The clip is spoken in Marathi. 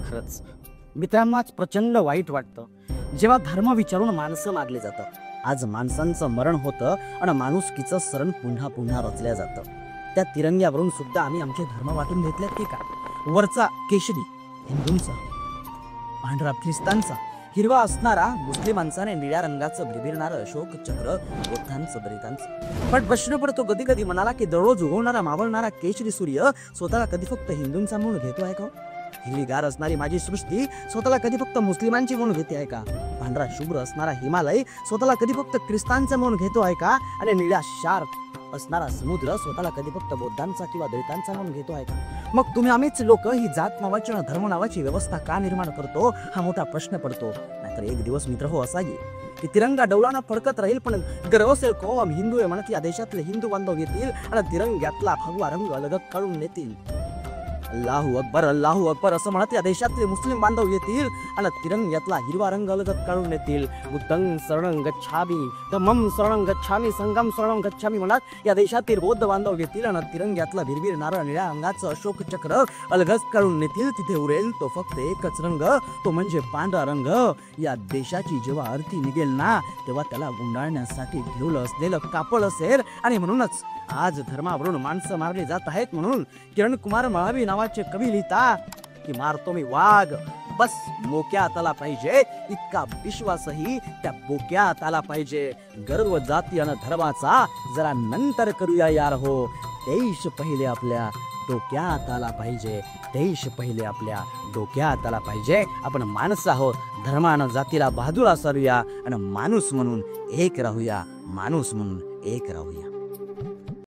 खरंच मित्रांनाच प्रचंड वाईट वाटतं जेव्हा धर्म विचारून माणसं मारली जातात। आज माणसांचं मरण होतं आणि माणुसकीचं सरण पुन्हा पुन्हा रचल्या जातं। त्या तिरंग्यावरून सुद्धा आम्ही आमचे धर्म वाटून घेतलेत की का? वरचा केशरी हिंदूंचा, पांढरा ख्रिस्तांचा, हिरवा असणारा मुस्लिमांचा आणि निळ्या रंगाचं बिरबिरणारं अशोक चक्र बौद्धांचं दलितांचं। पण प्रश्न पडतो कधी कधी मनाला की दररोज उगवणारा मावळणारा केशरी सूर्य स्वतःला कधी फक्त हिंदूंचा म्हणून घेतो आहे का? हिरवीगार असणारी माझी सृष्टी स्वतःला कधी फक्त मुस्लिमांची म्हणून घेते आहे का? पांढरा शुभ्र असणारा हिमालय स्वतःला कधी फक्त ख्रिस्तांचा म्हणून घेतो आहे का? आणि निळ्या शार्प असणारा समुद्र स्वतःला कधी फक्त बौद्धांचा किंवा दलितांचा म्हणून घेतो आहे का? मग तुम्ही आम्हीच लोक ही जात नावाची आणि धर्म नावाची व्यवस्था का निर्माण करतो हा मोठा प्रश्न पडतो। नाहीतर एक दिवस मित्र हो असा येईल की तिरंगा डौलाना फडकत राहील पण गर्व असेल कौम हिंदू आहे म्हणत या देशातले हिंदू बांधव येतील आणि तिरंग्यातला भगवा रंग अलग काढून नेतील। अल्लाहू अकबर असं म्हणत या देशातले मुस्लिम बांधव येतील आणि तिरंग्यातला हिरवा रंग अलगत काढून नेतील। बुद्धं शरणं गच्छामि, धम्मं शरणं गच्छामि, संघं शरणं गच्छामि म्हणत या देशातील बौद्ध बांधव येतील आणि तिरंग्यातला भिरभिरणारं निळ्या रंगाचं अशोक चक्र अलगच काढून नेतील। तिथे उरेल तो फक्त एकच रंग, तो म्हणजे पांढरा रंग। या देशाची जेव्हा आरती निघेल ना तेव्हा त्याला गुंडाळण्यासाठी ठेवलं असलेलं कापड असेल। आणि म्हणूनच आज धर्मावरून माणसं मारली जात आहेत म्हणून किरण कुमार महावी नावाचे कवी लिहिता की मारतो मी वाघ बस मोक्यात आला पाहिजे, इतका विश्वासही त्या बोक्यात आला पाहिजे। गर्व जाती आणि धर्माचा जरा नंतर करूया यार हो, देश पहिले आपल्या डोक्यात आला पाहिजे, देश पहिले आपल्या डोक्यात आला पाहिजे। आपण माणसं आहोत, धर्मानं जातीला बाजूला सारूया आणि माणूस म्हणून एक राहूया, माणूस म्हणून एक राहूया।